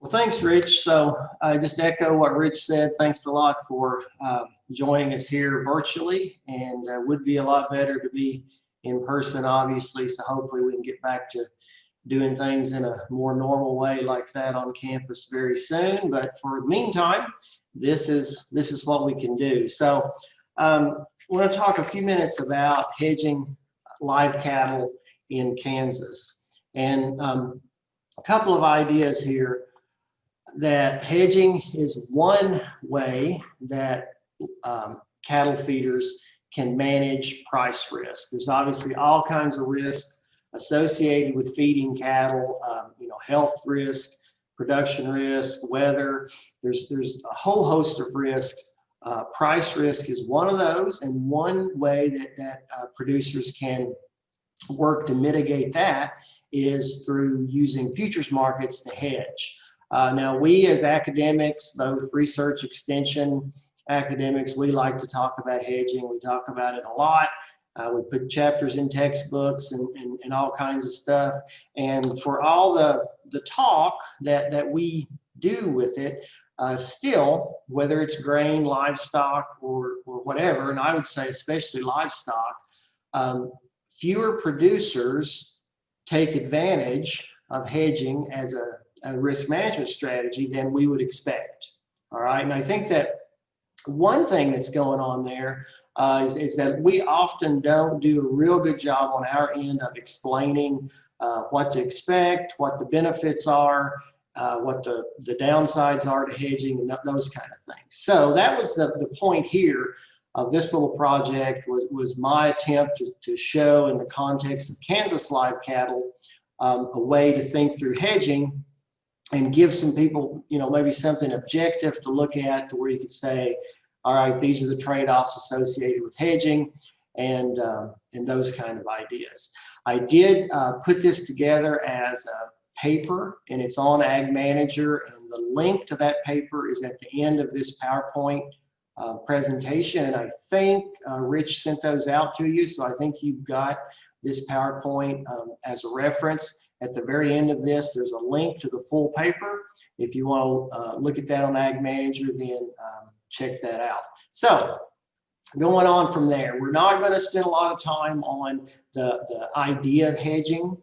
Well, thanks, Rich. So I just echo what Rich said. Thanks a lot for joining us here virtually, and would be a lot better to be in person, obviously. So hopefully we can get back to doing things in a more normal way like that on campus very soon. But for the meantime, this is what we can do. So we're going to talk a few minutes about hedging live cattle in Kansas, and a couple of ideas here. That hedging is one way that cattle feeders can manage price risk. There's obviously all kinds of risks associated with feeding cattle, health risk, production risk, weather. There's a whole host of risks. Price risk is one of those, and one way that producers can work to mitigate that is through using futures markets to hedge. Now, we as academics, both research extension academics, we like to talk about hedging. We talk about it a lot. We put chapters in textbooks and all kinds of stuff. And for all the talk that we do with it, still, whether it's grain, livestock, or whatever, and I would say especially livestock, fewer producers take advantage of hedging as a risk management strategy than we would expect. All right, and I think that one thing that's going on there is that we often don't do a real good job on our end of explaining what to expect, what the benefits are, what the downsides are to hedging, and those kind of things. So that was the point here of this little project was my attempt to show in the context of Kansas live cattle a way to think through hedging and give some people, maybe something objective to look at to where you could say, all right, these are the trade-offs associated with hedging and those kind of ideas. I did put this together as a paper, and it's on Ag Manager, and the link to that paper is at the end of this PowerPoint presentation, and I think Rich sent those out to you, so I think you've got this PowerPoint as a reference. At the very end of this, there's a link to the full paper. If you want to look at that on Ag Manager, then check that out. So going on from there, we're not going to spend a lot of time on the idea of hedging.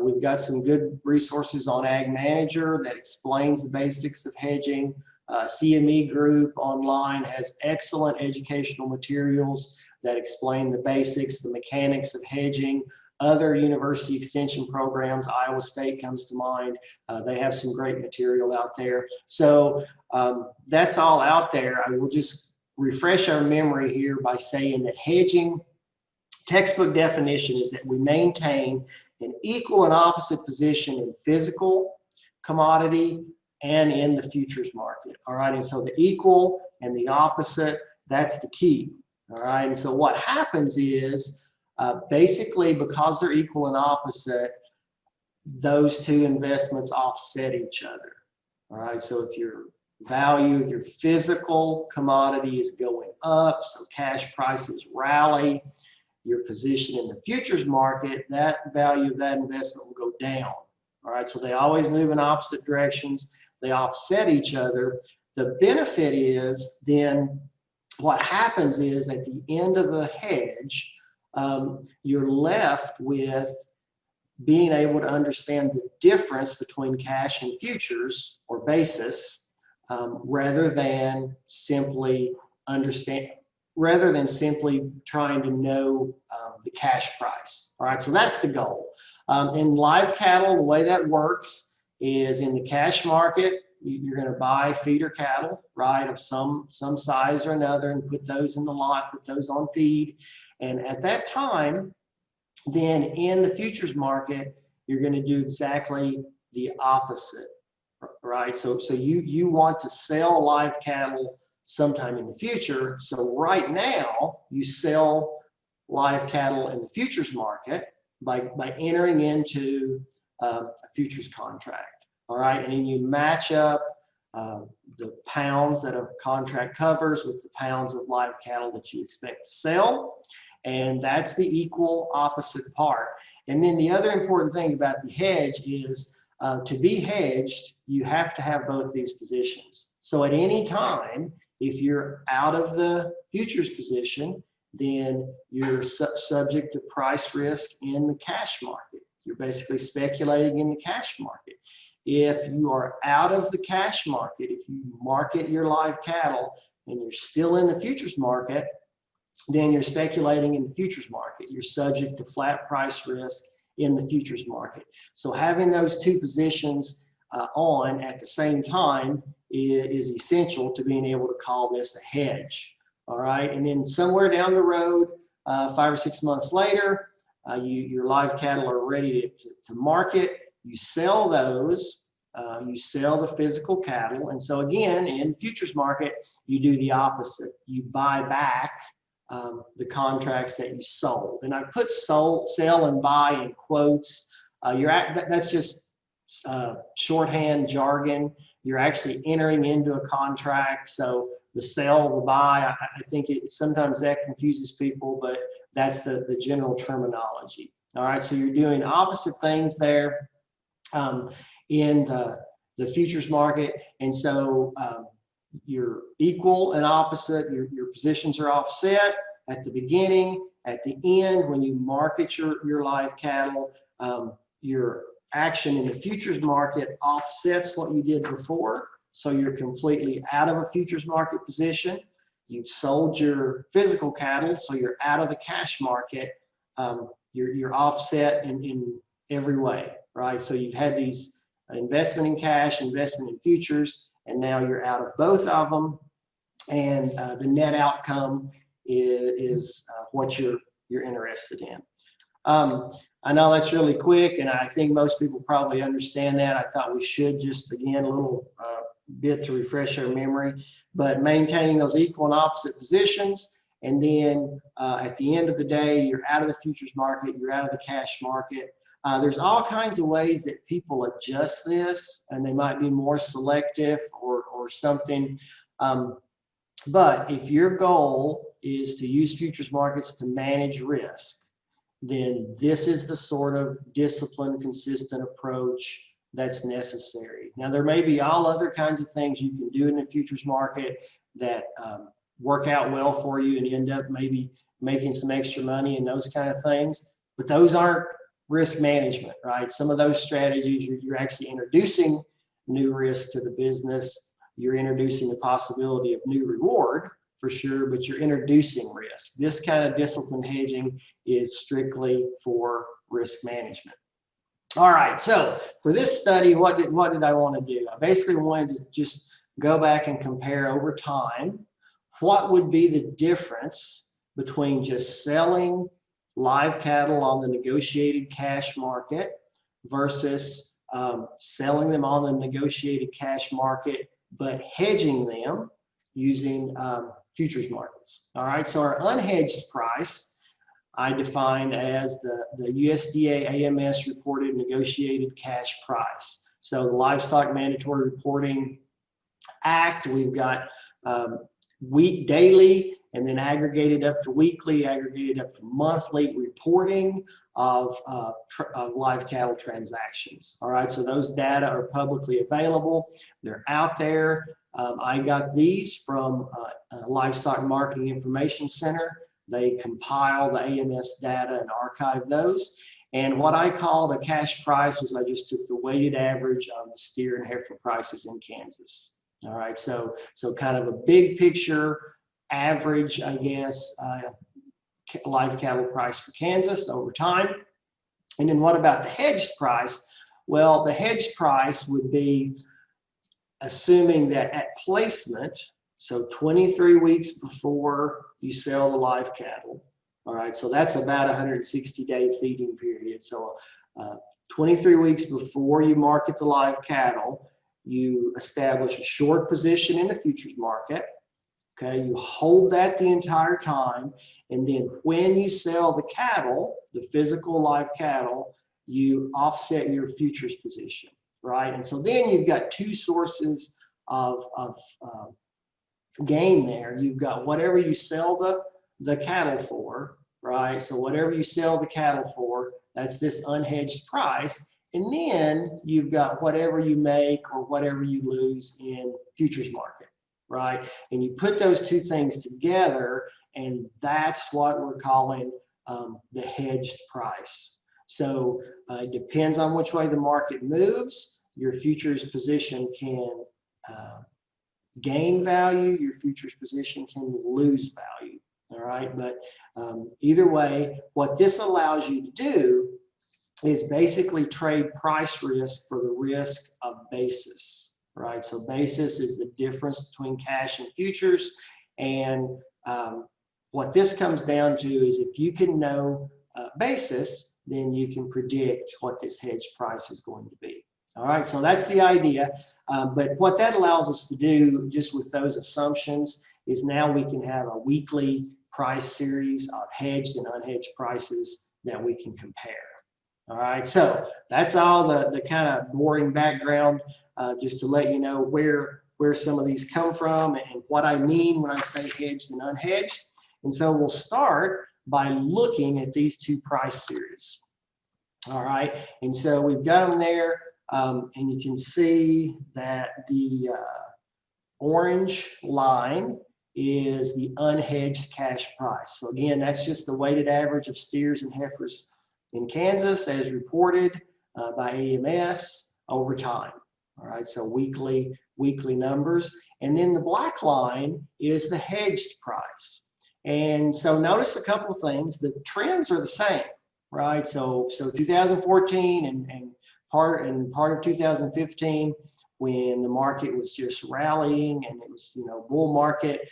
We've got some good resources on Ag Manager that explains the basics of hedging. CME Group online has excellent educational materials that explain the basics, the mechanics of hedging. Other university extension programs, Iowa State comes to mind. They have some great material out there. So that's all out there. I will just refresh our memory here by saying that hedging, textbook definition is that we maintain an equal and opposite position in physical commodity and in the futures market. All right, and so the equal and the opposite, that's the key. All right, and so what happens is basically because they're equal and opposite, those two investments offset each other. All right, so if your value of your physical commodity is going up, so cash prices rally, your position in the futures market, that value of that investment will go down. All right, so they always move in opposite directions. They offset each other. The benefit is then what happens is at the end of the hedge, you're left with being able to understand the difference between cash and futures or basis rather than simply trying to know the cash price. All right, so that's the goal. In live cattle, the way that works is in the cash market, you're going to buy feeder cattle, right, of some size or another, and put those in the lot, put those on feed. And at that time, then in the futures market, you're going to do exactly the opposite, right? So you want to sell live cattle sometime in the future. So right now, you sell live cattle in the futures market by entering into a futures contract. All right, and then you match up the pounds that a contract covers with the pounds of live cattle that you expect to sell, and that's the equal opposite part. And then the other important thing about the hedge is To be hedged, you have to have both these positions. So at any time, if you're out of the futures position, then you're subject to price risk in the cash market. You're basically speculating in the cash market. If you are out of the cash market, if you market your live cattle and you're still in the futures market, then you're speculating in the futures market. You're subject to flat price risk in the futures market. So having those two positions on at the same time is essential to being able to call this a hedge. All right, and then somewhere down the road, 5 or 6 months later, your live cattle are ready to market. You sell those, you sell the physical cattle. And so again, in the futures market, you do the opposite. You buy back the contracts that you sold. And I've put sold, sell, and buy in quotes. That's just shorthand jargon. You're actually entering into a contract. So the sell, the buy, I think sometimes that confuses people, but that's the general terminology. All right, so you're doing opposite things there in the futures market. And so you're equal and opposite. Your positions are offset at the beginning, at the end. When you market your live cattle, your action in the futures market offsets what you did before. So you're completely out of a futures market position. You've sold your physical cattle, so you're out of the cash market. You're offset in every way, right? So you've had these investment in cash, investment in futures, and now you're out of both of them. And the net outcome is what you're interested in. I know that's really quick, and I think most people probably understand that. I thought we should just, again, a little bit to refresh our memory, but maintaining those equal and opposite positions. And then at the end of the day, you're out of the futures market, you're out of the cash market. There's all kinds of ways that people adjust this, and they might be more selective or something. But if your goal is to use futures markets to manage risk, then this is the sort of disciplined, consistent approach that's necessary. Now, there may be all other kinds of things you can do in the futures market that work out well for you and you end up maybe making some extra money and those kind of things, but those aren't risk management, right? Some of those strategies, you're actually introducing new risk to the business. You're introducing the possibility of new reward for sure, but you're introducing risk. This kind of disciplined hedging is strictly for risk management. All right, so for this study, what did I want to do? I basically wanted to just go back and compare over time what would be the difference between just selling live cattle on the negotiated cash market versus selling them on the negotiated cash market, but hedging them using futures markets. All right, so our unhedged price, I defined as the USDA AMS reported negotiated cash price. So the Livestock Mandatory Reporting Act, we've got daily, and then aggregated up to weekly, aggregated up to monthly reporting of live cattle transactions. All right, so those data are publicly available. They're out there. I got these from Livestock Marketing Information Center. They compile the AMS data and archive those. And what I called a cash price was I just took the weighted average of the steer and heifer prices in Kansas. All right, so kind of a big picture average, I guess, live cattle price for Kansas over time. And then what about the hedged price? Well, the hedged price would be assuming that at placement, so 23 weeks before you sell the live cattle. All right, so that's about a 160-day feeding period. So 23 weeks before you market the live cattle, you establish a short position in the futures market. Okay, you hold that the entire time, and then when you sell the cattle, the physical live cattle, you offset your futures position, right? And so then you've got two sources of gain there. You've got whatever you sell the cattle for, right? So whatever you sell the cattle for, that's this unhedged price. And then you've got whatever you make or whatever you lose in futures market, right? And you put those two things together, and that's what we're calling the hedged price. So it depends on which way the market moves. Your futures position can gain value, your futures position can lose value. All right, but either way, what this allows you to do is basically trade price risk for the risk of basis, right? So basis is the difference between cash and futures. And what this comes down to is if you can know basis, then you can predict what this hedge price is going to be. All right, so that's the idea. But what that allows us to do just with those assumptions is now we can have a weekly price series of hedged and unhedged prices that we can compare. All right, so that's all the kind of boring background, just to let you know where some of these come from and what I mean when I say hedged and unhedged. And so we'll start by looking at these two price series. All right, and so we've got them there, and you can see that the orange line is the unhedged cash price. So again, that's just the weighted average of steers and heifers in Kansas as reported by AMS over time. All right, so weekly numbers. And then the black line is the hedged price. And so notice a couple of things. The trends are the same, right? So 2014 and part of 2015, when the market was just rallying and it was, bull market,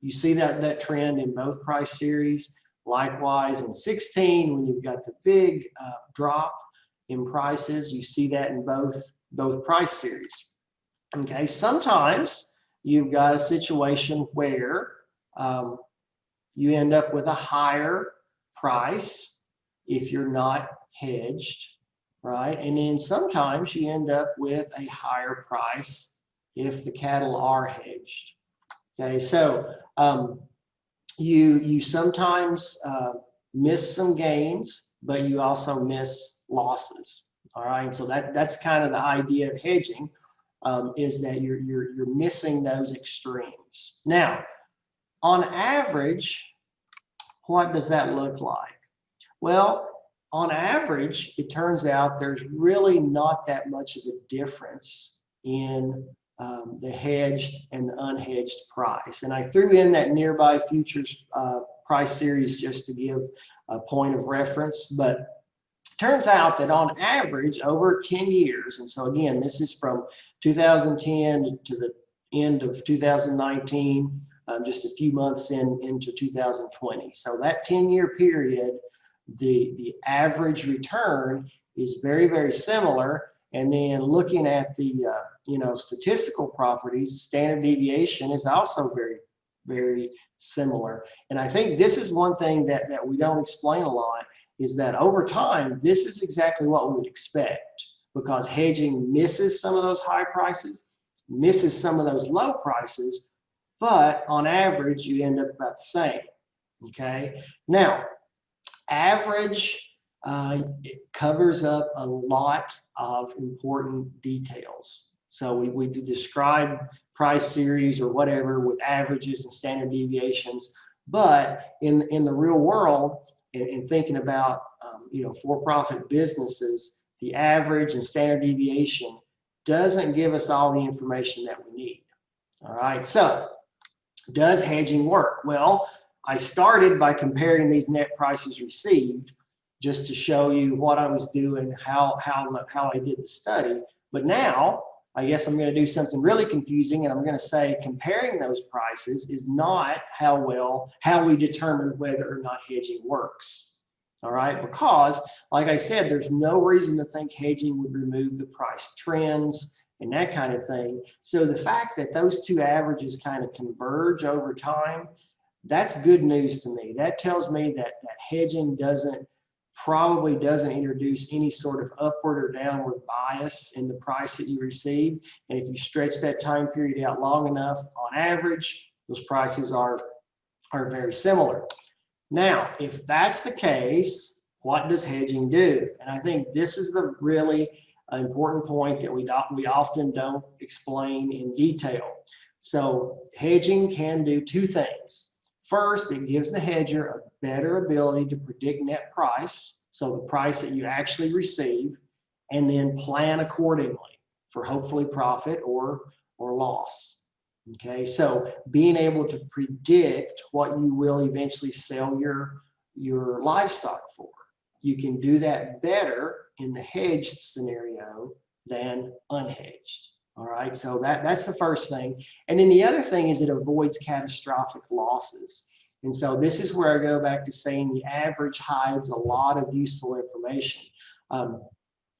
you see that trend in both price series. Likewise, in 16, when you've got the big drop in prices, you see that in both price series. Okay, sometimes you've got a situation where you end up with a higher price if you're not hedged, right? And then sometimes you end up with a higher price if the cattle are hedged. Okay, so you sometimes miss some gains, but you also miss losses. All right, so that's kind of the idea of hedging, is that you're missing those extremes. Now, on average, what does that look like? Well, on average, it turns out there's really not that much of a difference in the hedged and the unhedged price. And I threw in that nearby futures price series just to give a point of reference, but it turns out that on average over 10 years, and so again, this is from 2010 to the end of 2019, just a few months into 2020. So that 10-year period, the average return is very, very similar. And then looking at the statistical properties, standard deviation is also very, very similar. And I think this is one thing that we don't explain a lot, is that over time, this is exactly what we would expect, because hedging misses some of those high prices, misses some of those low prices, but on average, you end up about the same. Okay. Now, average it covers up a lot of important details. So we do describe price series or whatever with averages and standard deviations, but in the real world, in thinking about for-profit businesses, the average and standard deviation doesn't give us all the information that we need. All right, so does hedging work? Well, I started by comparing these net prices received just to show you what I was doing, how I did the study. But now, I guess I'm going to do something really confusing, and I'm going to say comparing those prices is not how we determine whether or not hedging works. All right, because like I said, there's no reason to think hedging would remove the price trends and that kind of thing. So the fact that those two averages kind of converge over time, that's good news to me. That tells me that hedging probably doesn't introduce any sort of upward or downward bias in the price that you receive. And if you stretch that time period out long enough, on average, those prices are very similar. Now, if that's the case, what does hedging do? And I think this is the really important point that we often don't explain in detail. So hedging can do two things. First, it gives the hedger a better ability to predict net price, so the price that you actually receive, and then plan accordingly for hopefully profit or loss. Okay, so being able to predict what you will eventually sell your livestock for. You can do that better in the hedged scenario than unhedged. All right, so that's the first thing. And then the other thing is it avoids catastrophic losses. And so this is where I go back to saying the average hides a lot of useful information.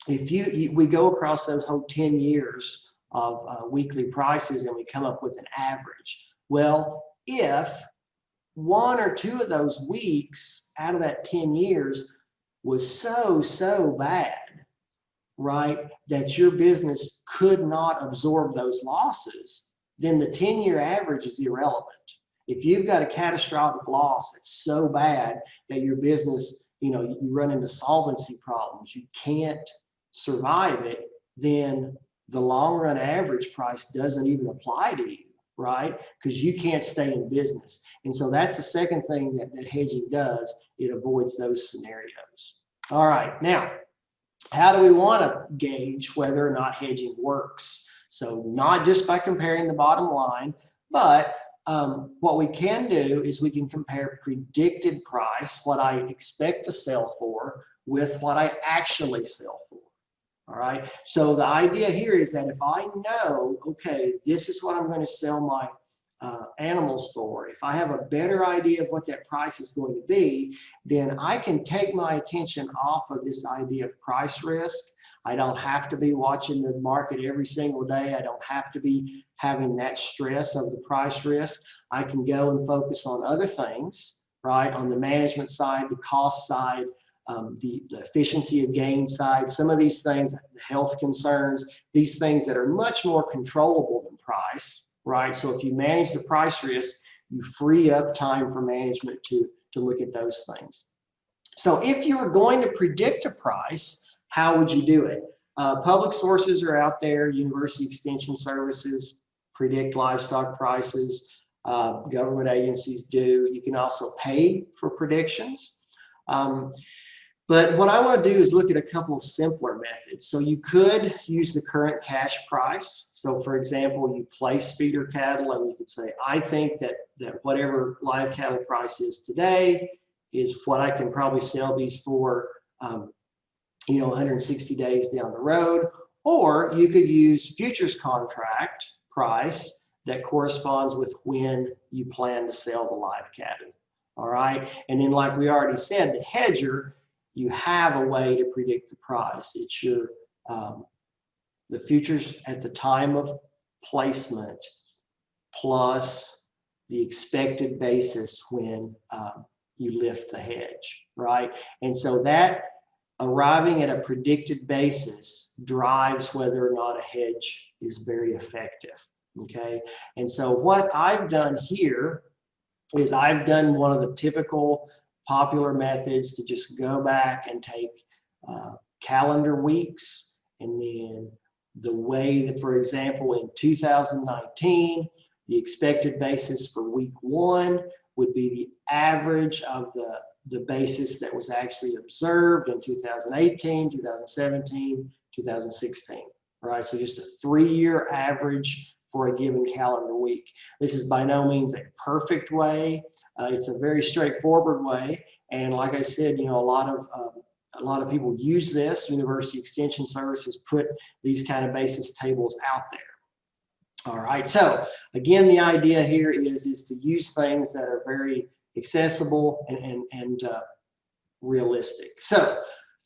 If we go across those whole 10 years of weekly prices and we come up with an average. Well, if one or two of those weeks out of that 10 years was so bad, right, that your business could not absorb those losses, then the 10-year average is irrelevant. If you've got a catastrophic loss that's so bad that your business, you run into solvency problems, you can't survive it, then the long run average price doesn't even apply to you, right? Because you can't stay in business. And so that's the second thing that hedging does. It avoids those scenarios. All right, now, how do we want to gauge whether or not hedging works? So not just by comparing the bottom line, but what we can do is we can compare predicted price, what I expect to sell for, with what I actually sell for. All right, so the idea here is that if I know, okay, this is what I'm going to sell my animals for, if I have a better idea of what that price is going to be, then I can take my attention off of this idea of price risk. I don't have to be watching the market every single day. I don't have to be having that stress of the price risk. I can go and focus on other things, right? On the management side, the cost side, the efficiency of gain side, some of these things, the health concerns, these things that are much more controllable than price, right? So if you manage the price risk, you free up time for management to look at those things. So if you were going to predict a price, how would you do it? Public sources are out there. University Extension Services predict livestock prices. Government agencies do. You can also pay for predictions. But what I want to do is look at a couple of simpler methods. So you could use the current cash price. So for example, you place feeder cattle and you could say, I think that whatever live cattle price is today is what I can probably sell these for 160 days down the road. Or you could use futures contract price that corresponds with when you plan to sell the live cattle. All right. And then like we already said, the hedger, you have a way to predict the price. It's your the futures at the time of placement plus the expected basis when you lift the hedge, right? And so that arriving at a predicted basis drives whether or not a hedge is very effective, okay? And so what I've done here is I've done one of the typical popular methods to just go back and take calendar weeks, and then the way that, for example, in 2019, the expected basis for week 1 would be the average of the basis that was actually observed in 2018, 2017, 2016, right? So just a 3-year average for a given calendar week. This is by no means a perfect way. It's a very straightforward way. And like I said, a lot of people use this. University Extension Services put these kind of basis tables out there. All right. So again, the idea here is to use things that are very accessible and realistic. So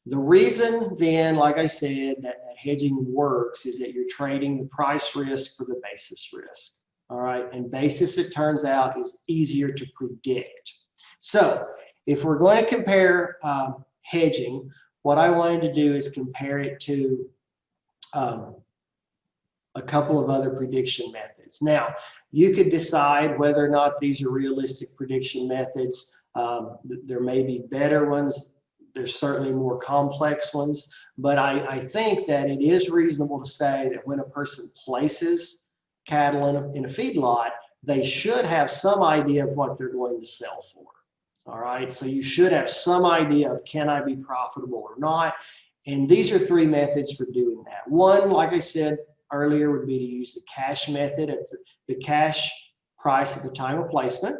the reason then, like I said, that hedging works is that you're trading the price risk for the basis risk. All right. And basis, it turns out, is easier to predict. So if we're going to compare hedging, what I wanted to do is compare it to a couple of other prediction methods. Now, you could decide whether or not these are realistic prediction methods. There may be better ones there's certainly more complex ones, but I think that it is reasonable to say that when a person places cattle in a feedlot, they should have some idea of what they're going to sell for. All right, so you should have some idea of, can I be profitable or not? And these are three methods for doing that. One, like I said earlier, would be to use the cash method at the cash price at the time of placement.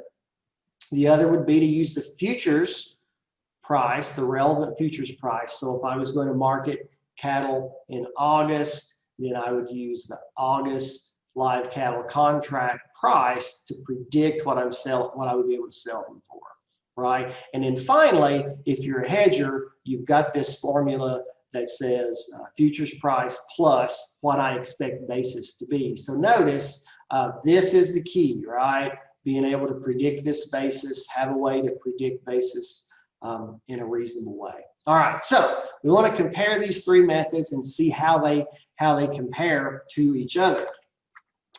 The other would be to use the futures price, the relevant futures price. So if I was going to market cattle in August, then I would use the August live cattle contract price to predict what I would be able to sell them for, right? And then finally, if you're a hedger, you've got this formula that says futures price plus what I expect basis to be. So notice this is the key, right? Being able to predict this basis, have a way to predict basis in a reasonable way. All right, so we want to compare these three methods and see how they compare to each other.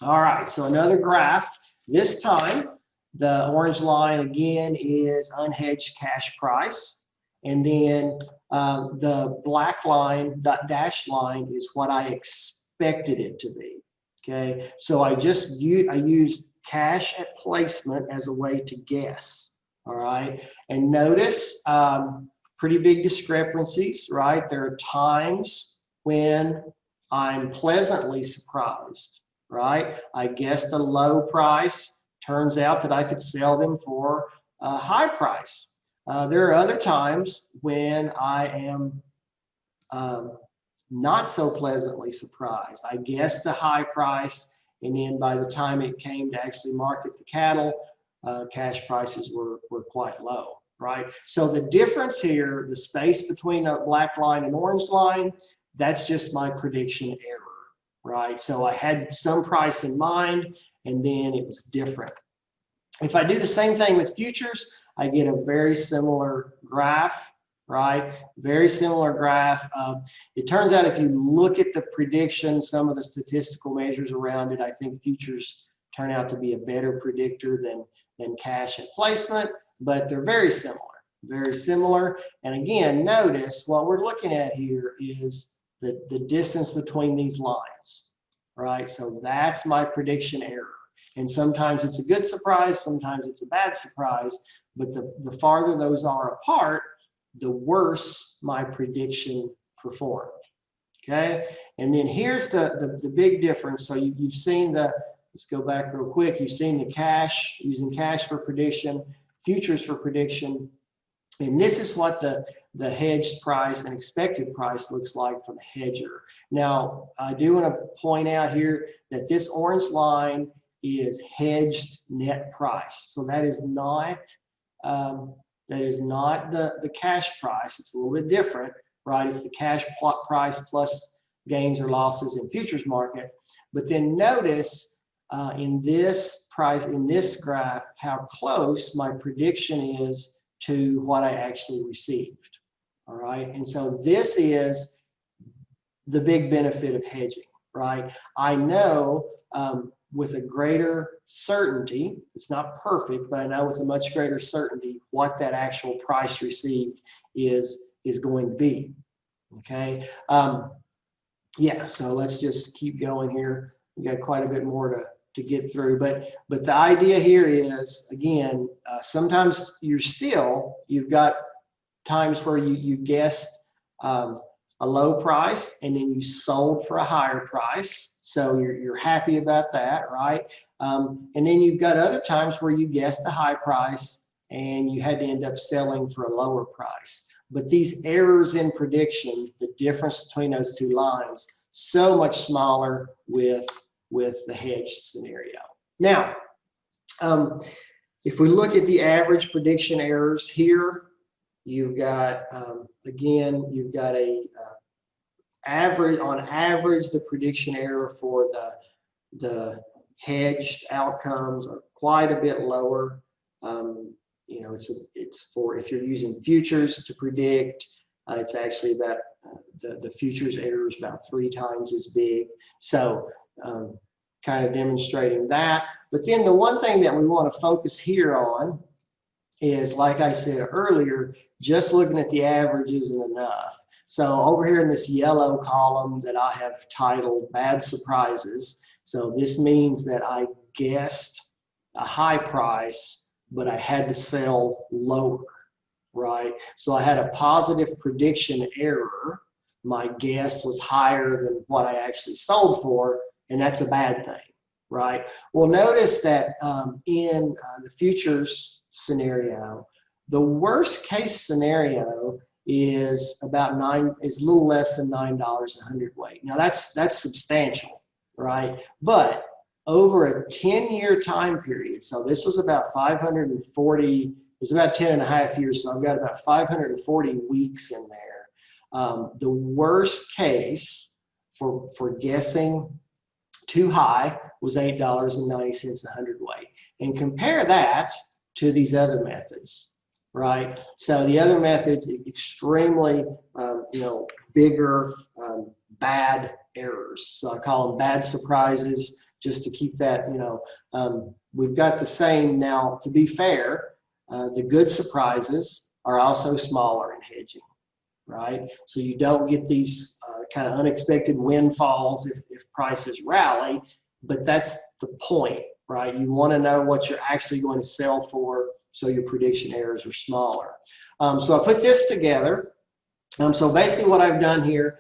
All right, so another graph. This time, the orange line again is unhedged cash price, and then the black line, dashed line, is what I expected it to be. Okay, so I used cash at placement as a way to guess. All right, and notice pretty big discrepancies, right? There are times when I'm pleasantly surprised, right? I guessed a low price. Turns out that I could sell them for a high price. There are other times when I am not so pleasantly surprised. I guessed a high price, and then by the time it came to actually market the cattle, cash prices were quite low, right? So the difference here, the space between a black line and orange line, that's just my prediction error, right? So I had some price in mind, and then it was different. If I do the same thing with futures, I get a very similar graph, right? Very similar graph. It turns out if you look at the prediction, some of the statistical measures around it, I think futures turn out to be a better predictor than cash at placement, but they're very similar, very similar. And again, notice what we're looking at here is the distance between these lines, right? So that's my prediction error. And sometimes it's a good surprise, sometimes it's a bad surprise, but the farther those are apart, the worse my prediction performed, okay? And then here's the big difference. So you've seen let's go back real quick. You've seen the cash, using cash for prediction, futures for prediction, and this is what the hedged price and expected price looks like for the hedger. Now, I do want to point out here that this orange line is hedged net price. So that is not the cash price. It's a little bit different, right? It's the cash price plus gains or losses in futures market. But then notice in this graph how close my prediction is to what I actually received. All right, and so this is the big benefit of hedging, right? I know with a greater certainty, it's not perfect, but I know with a much greater certainty what that actual price received is going to be. Okay, yeah. So let's just keep going here. We got quite a bit more to get through, but the idea here is, again, sometimes you've got times where you guessed a low price and then you sold for a higher price. So you're happy about that, right? And then you've got other times where you guessed a high price and you had to end up selling for a lower price. But these errors in prediction, the difference between those two lines, so much smaller with the hedged scenario. Now, if we look at the average prediction errors here, you've got, again, you've got on average, the prediction error for the hedged outcomes are quite a bit lower. You know, it's for, if you're using futures to predict, it's actually about, the futures error is about 3 times as big. So kind of demonstrating that. But then the one thing that we want to focus here on is, like I said earlier, just looking at the average isn't enough. So over here in this yellow column that I have titled Bad Surprises, so this means that I guessed a high price, but I had to sell lower, right? So I had a positive prediction error. My guess was higher than what I actually sold for, and that's a bad thing, right? Well, notice that in the futures scenario, the worst case scenario is about is a little less than $9 a hundredweight. Now that's substantial, right? But over a 10-year time period, so this was about 540, it was about 10 and a half years, so I've got about 540 weeks in there. The worst case for guessing too high was $8.90 a hundredweight. And compare that to these other methods, right? So the other methods, extremely, bigger, bad errors. So I call them bad surprises, just to keep that, we've got the same. Now, to be fair, the good surprises are also smaller in hedging, right? So you don't get these kind of unexpected windfalls if prices rally, but that's the point, right? You want to know what you're actually going to sell for, so your prediction errors are smaller. So I put this together. So basically what I've done here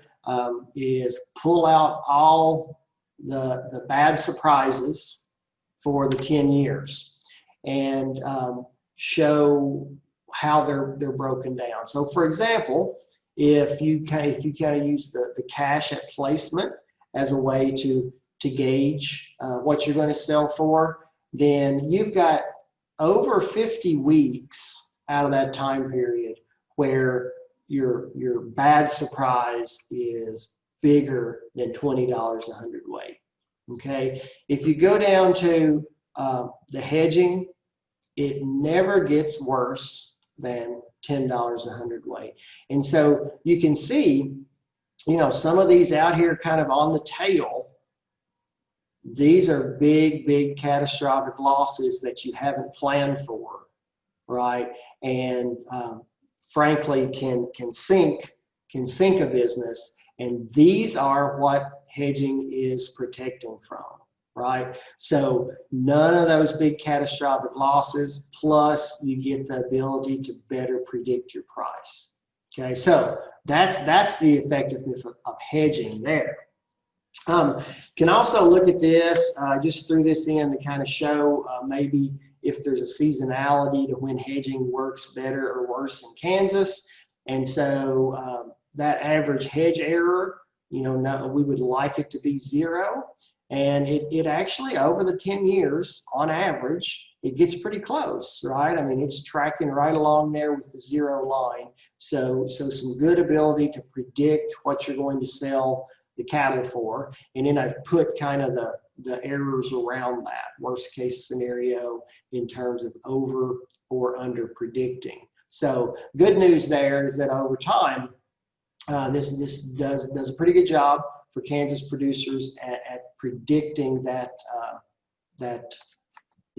is pull out all the bad surprises for the 10 years and show how they're broken down. So for example, if you kind of use the cash at placement as a way to gauge what you're going to sell for, then you've got over 50 weeks out of that time period where your bad surprise is bigger than $20 a hundredweight. Okay, if you go down to the hedging, it never gets worse than $10 a hundredweight. And so you can see, some of these out here kind of on the tail, these are big catastrophic losses that you haven't planned for, right? And frankly can sink a business. And these are what hedging is protecting from, right? So none of those big catastrophic losses, plus you get the ability to better predict your price. Okay, so that's the effectiveness of hedging there. Can also look at this, just threw this in to kind of show maybe if there's a seasonality to when hedging works better or worse in Kansas. And so that average hedge error, we would like it to be 0. And it actually, over the 10 years, on average, it gets pretty close, right? I mean, it's tracking right along there with the 0 line. So some good ability to predict what you're going to sell the cattle for. And then I've put kind of the errors around that, worst case scenario in terms of over or under predicting. So good news there is that over time, this does a pretty good job for Kansas producers at predicting that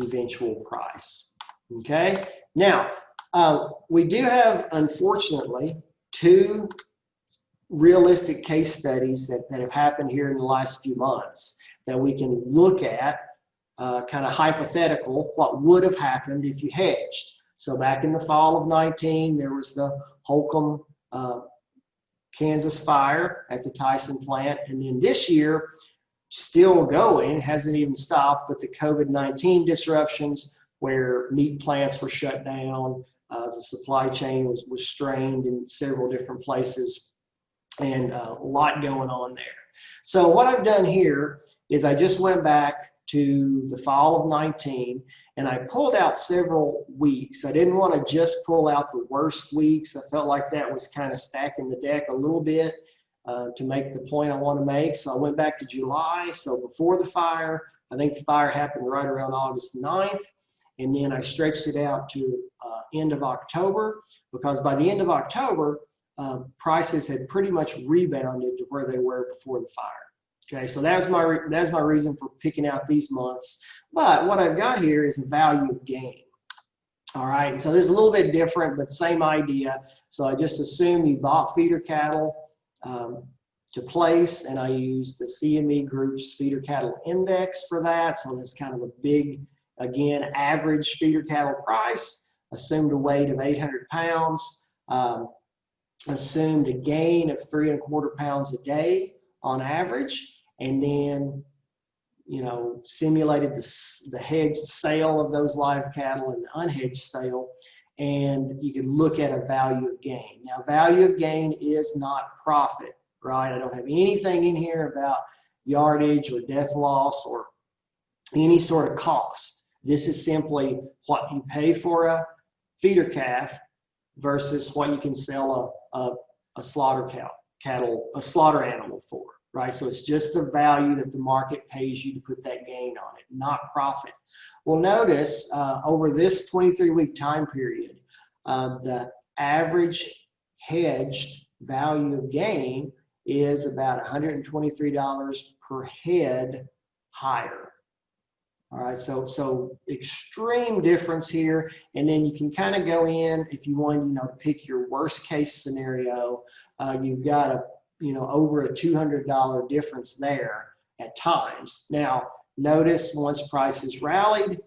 eventual price. Okay, now we do have, unfortunately, 2 realistic case studies that have happened here in the last few months that we can look at, kind of hypothetical, what would have happened if you hedged. So back in the fall of 19, there was the Holcomb, Kansas fire at the Tyson plant. And then this year, still going, hasn't even stopped, but the COVID-19 disruptions where meat plants were shut down, the supply chain was strained in several different places, and a lot going on there. So what I've done here is I just went back to the fall of 19 and I pulled out several weeks. I didn't want to just pull out the worst weeks. I felt like that was kind of stacking the deck a little bit to make the point I want to make. So I went back to July, so before the fire. I think the fire happened right around August 9th. And then I stretched it out to end of October, because by the end of October, prices had pretty much rebounded to where they were before the fire. Okay, so that's my reason for picking out these months. But what I've got here is a value of gain. All right, and so this is a little bit different, but same idea. So I just assume you bought feeder cattle to place, and I use the CME Group's feeder cattle index for that. So that's kind of a big, again, average feeder cattle price, assumed a weight of 800 pounds, assumed a gain of 3¼ pounds a day on average, and then simulated the hedged sale of those live cattle and the unhedged sale, and you can look at a value of gain. Now, value of gain is not profit, right? I don't have anything in here about yardage or death loss or any sort of cost. This is simply what you pay for a feeder calf versus what you can sell a slaughter slaughter animal for. Right, so it's just the value that the market pays you to put that gain on it, not profit. Well, notice over this 23-week time period, the average hedged value of gain is about $123 per head higher. All right, so extreme difference here, and then you can kind of go in if you want, to pick your worst case scenario. You've got a over a $200 difference there at times. Now, notice once prices rallied,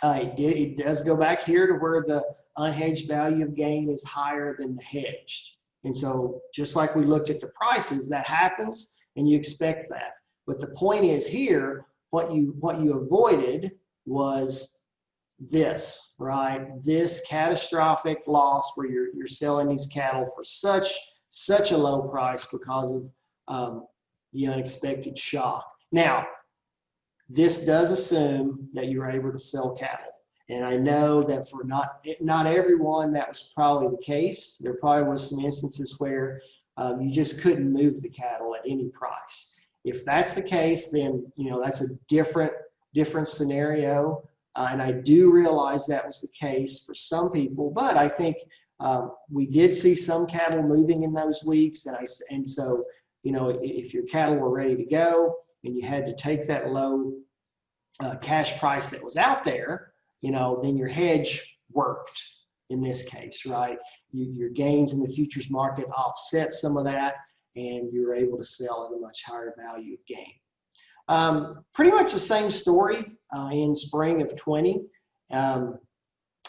it does go back here to where the unhedged value of gain is higher than the hedged. And so just like we looked at the prices, that happens and you expect that. But the point is here, what you avoided was this, right? This catastrophic loss where you're selling these cattle for such a low price because of the unexpected shock. Now, this does assume that you're able to sell cattle. And I know that for not everyone, that was probably the case. There probably was some instances where you just couldn't move the cattle at any price. If that's the case, then that's a different scenario. And I do realize that was the case for some people, but I think we did see some cattle moving in those weeks, and so if your cattle were ready to go and you had to take that low cash price that was out there, then your hedge worked in this case, right? Your gains in the futures market offset some of that, and you're able to sell at a much higher value of gain. Pretty much the same story in spring of 20. And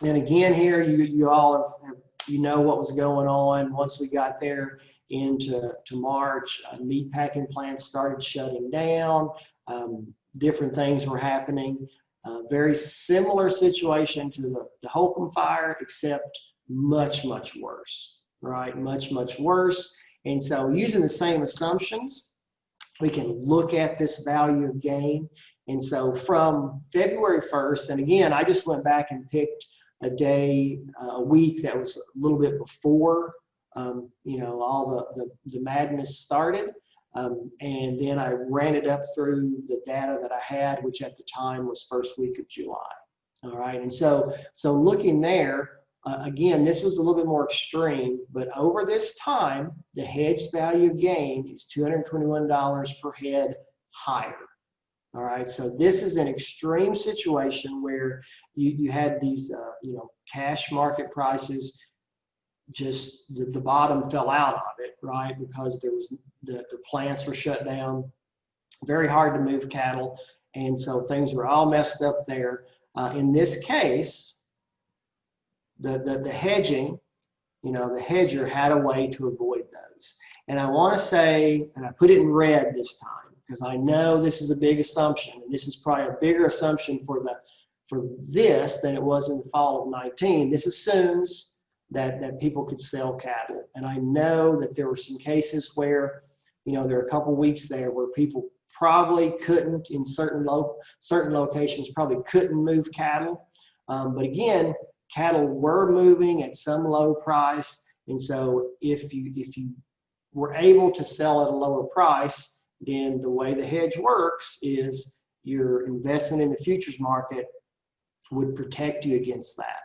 again, here you all have what was going on once we got there into March. Meat packing plants started shutting down. Different things were happening. Very similar situation to the Holcomb fire, except much worse, right? Much worse. And so using the same assumptions, we can look at this value of gain. And so from February 1st, and again, I just went back and picked a week that was a little bit before, all the madness started. And then I ran it up through the data that I had, which at the time was first week of July. All right, and so looking there, again, this is a little bit more extreme, but over this time, the hedged value of gain is $221 per head higher. All right, so this is an extreme situation where you had these, cash market prices, just the bottom fell out of it, right? Because there was the plants were shut down, very hard to move cattle, and so things were all messed up there. In this case, the hedging, the hedger had a way to avoid those. And I want to say, and I put it in red this time, because I know this is a big assumption, and this is probably a bigger assumption for this than it was in the fall of 19. This assumes that people could sell cattle. And I know that there were some cases where, there are a couple weeks there where people probably couldn't, in certain locations, probably couldn't move cattle. But again, cattle were moving at some low price. And so if you were able to sell at a lower price, then the way the hedge works is your investment in the futures market would protect you against that,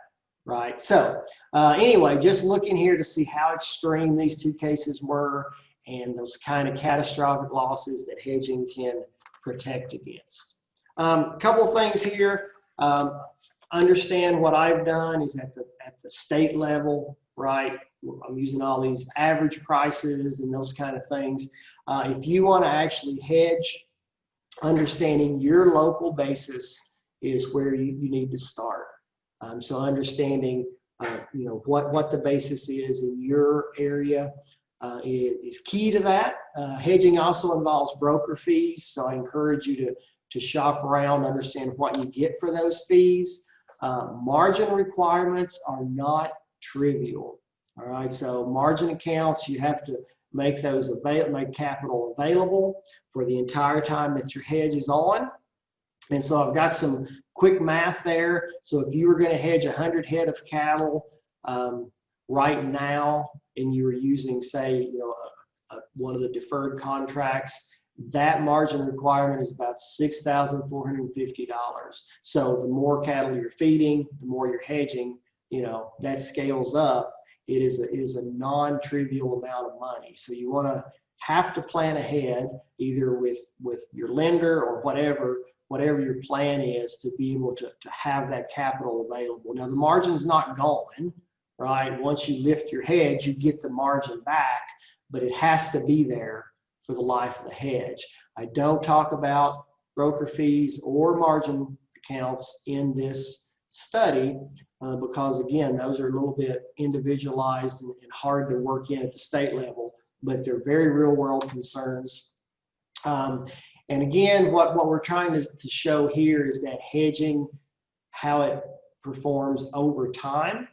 right? So anyway, just looking here to see how extreme these two cases were and those kind of catastrophic losses that hedging can protect against. A couple things here. understand what I've done is at the state level, right? I'm using all these average prices and those kind of things. If you want to actually hedge, understanding your local basis is where you need to start. So understanding, what the basis is in your area is key to that. Hedging also involves broker fees, so I encourage you to shop around, understand what you get for those fees. Margin requirements are not trivial. All right, so margin accounts, you have to make those make capital available for the entire time that your hedge is on. And so I've got some quick math there. So if you were going to hedge 100 head of cattle right now, and you were using, say, one of the deferred contracts, that margin requirement is about $6,450. So the more cattle you're feeding, the more you're hedging, that scales up. It is a non-trivial amount of money. So you want to have to plan ahead, either with your lender or whatever your plan is, to be able to have that capital available. Now the margin's not gone, right? Once you lift your hedge, you get the margin back, but it has to be there for the life of the hedge. I don't talk about broker fees or margin accounts in this study because, again, those are a little bit individualized and hard to work in at the state level, but they're very real world concerns. And again, what we're trying to show here is that hedging, how it performs over time.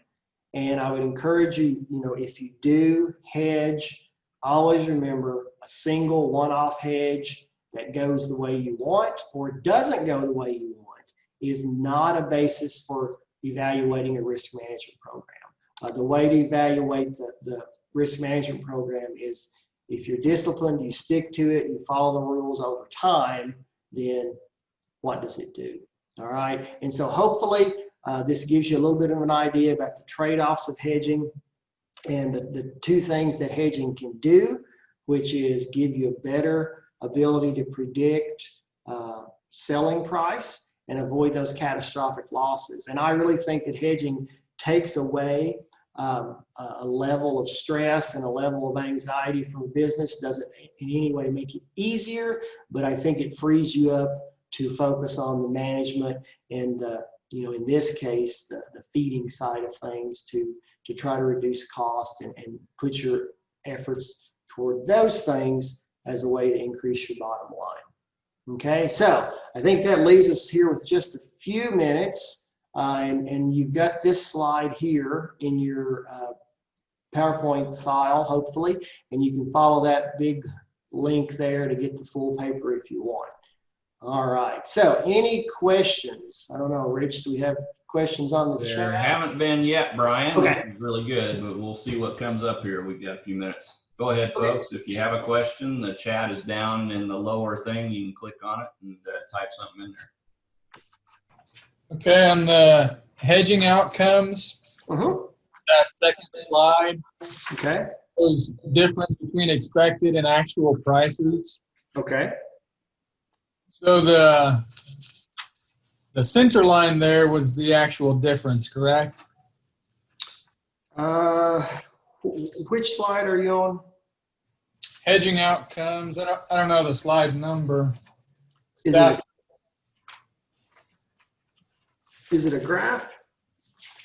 And I would encourage you, if you do hedge, always remember a single one-off hedge that goes the way you want or doesn't go the way you want is not a basis for evaluating a risk management program. The way to evaluate the risk management program is, if you're disciplined, you stick to it, you follow the rules over time, then what does it do? All right. And so hopefully this gives you a little bit of an idea about the trade-offs of hedging and the two things that hedging can do, which is give you a better ability to predict selling price and avoid those catastrophic losses. And I really think that hedging takes away a level of stress and a level of anxiety from business. Doesn't in any way make it easier, but I think it frees you up to focus on the management and in this case, the feeding side of things to try to reduce cost and put your efforts toward those things as a way to increase your bottom line. Okay, so I think that leaves us here with just a few minutes. And you've got this slide here in your PowerPoint file, hopefully, and you can follow that big link there to get the full paper if you want. All right, so any questions? I don't know, Rich, do we have questions on the chat? There haven't been yet, Brian. Okay. This is really good, but we'll see what comes up here. We've got a few minutes. Go ahead, folks. If you have a question, the chat is down in the lower thing. You can click on it and type something in there. Okay, on the hedging outcomes, that second slide, okay, shows difference between expected and actual prices. Okay. So the center line there was the actual difference, correct? Which slide are you on? Hedging outcomes. I don't know the slide number. Is it a graph?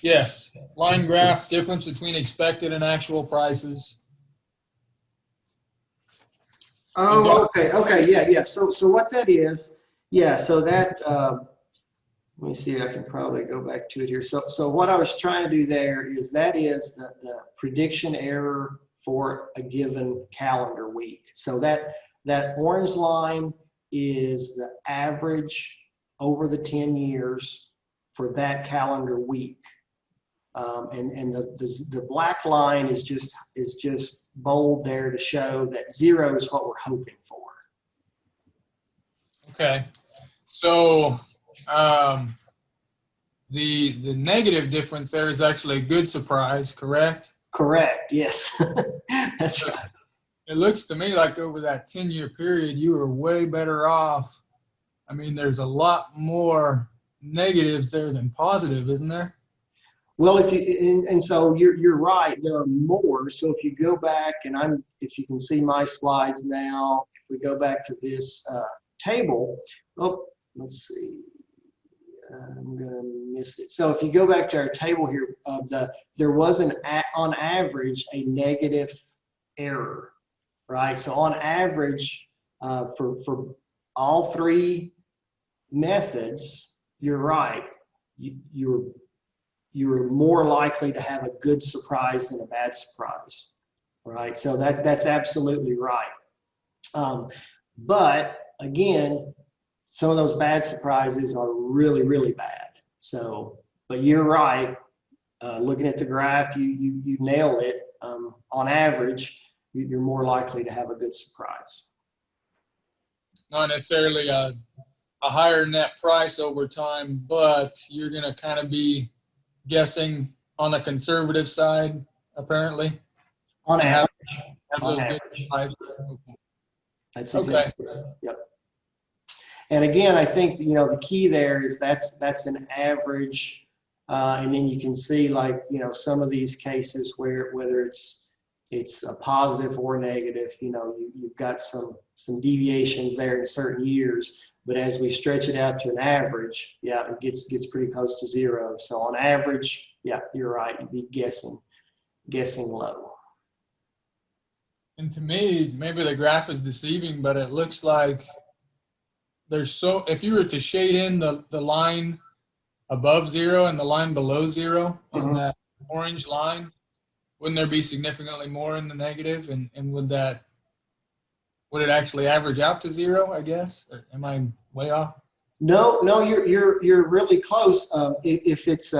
Yes. Line graph, difference between expected and actual prices. Oh, okay. Okay. Yeah. So what that is, so that, let me see, I can probably go back to it here. So what I was trying to do there is that is the prediction error for a given calendar week. So that orange line is the average over the 10 years for that calendar week. And the black line is just bold there to show that 0 is what we're hoping for. Okay. So the negative difference there is actually a good surprise, correct? Correct. Yes. That's right. It looks to me like over that 10-year period, you were way better off. I mean, there's a lot more negatives there than positive, isn't there? Well, if you and so you're right. There are more. So if you go back, and if you can see my slides now, if we go back to this table, oh, let's see. I'm gonna miss it. So if you go back to our table here, there was on average a negative error, right? So on average, for all three methods, you're right. You're more likely to have a good surprise than a bad surprise, right? So that's absolutely right. But again, some of those bad surprises are really, really bad. So, but you're right. Looking at the graph, you nailed it. On average, you're more likely to have a good surprise. Not necessarily a higher net price over time, but you're going to kind of be guessing on the conservative side, apparently. On average. Have On those good average. prices. That's Okay. exactly right. Yep. And again, I think, the key there is that's an average. And then you can see, like, some of these cases whether it's a positive or negative, you've got some deviations there in certain years. But as we stretch it out to an average, yeah, it gets pretty close to zero. So on average, yeah, you're right. You'd be guessing low. And to me, maybe the graph is deceiving, but it looks like if you were to shade in the line above zero and the line below zero on that orange line, wouldn't there be significantly more in the negative? And would it actually average out to zero, I guess? Or am I way off? No, you're really close. If it's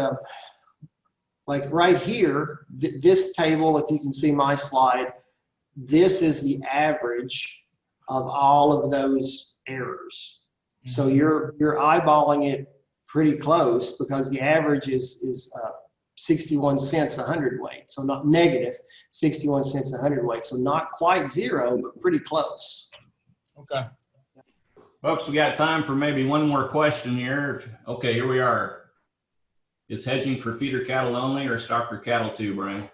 like right here, this table, if you can see my slide, this is the average of all of those errors. Mm-hmm. So you're eyeballing it pretty close, because the average is 61 cents a hundredweight. So not negative, 61 cents a hundredweight. So not quite zero, but pretty close. Okay. Folks, we got time for maybe one more question here. Okay, here we are. Is hedging for feeder cattle only or stocker cattle too, Brian?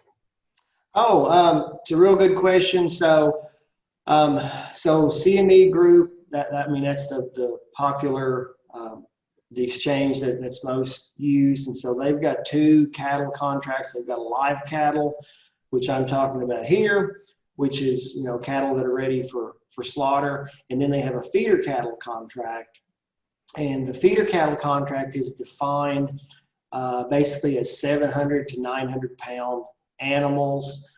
It's a real good question. So CME Group, that's the popular, the exchange that's most used. And so they've got two cattle contracts. They've got a live cattle, which I'm talking about here, which is, cattle that are ready for slaughter. And then they have a feeder cattle contract. And the feeder cattle contract is defined basically as 700 to 900 pound animals.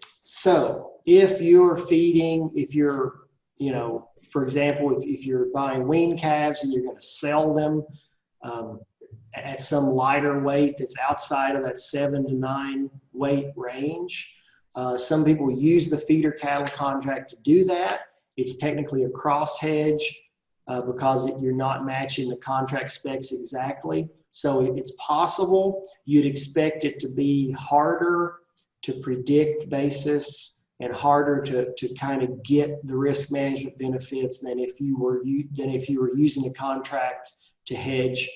So if you're feeding, for example, if you're buying wean calves and you're going to sell them at some lighter weight that's outside of that 7 to 9 weight range, some people use the feeder cattle contract to do that. It's technically a cross hedge because you're not matching the contract specs exactly. So it's possible. You'd expect it to be harder to predict basis and harder to kind of get the risk management benefits than if you were using a contract to hedge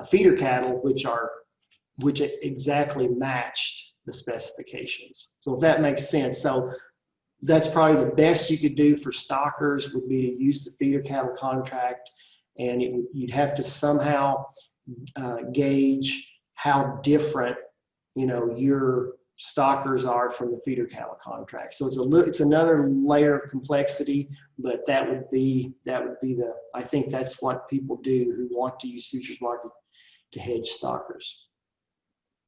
feeder cattle, which exactly matched the specifications. So if that makes sense. So that's probably the best you could do for stockers, would be to use the feeder cattle contract, and you'd have to somehow gauge how different your stockers are from the feeder cattle contract. So it's another layer of complexity, but that would be I think that's what people do who want to use futures market to hedge stockers.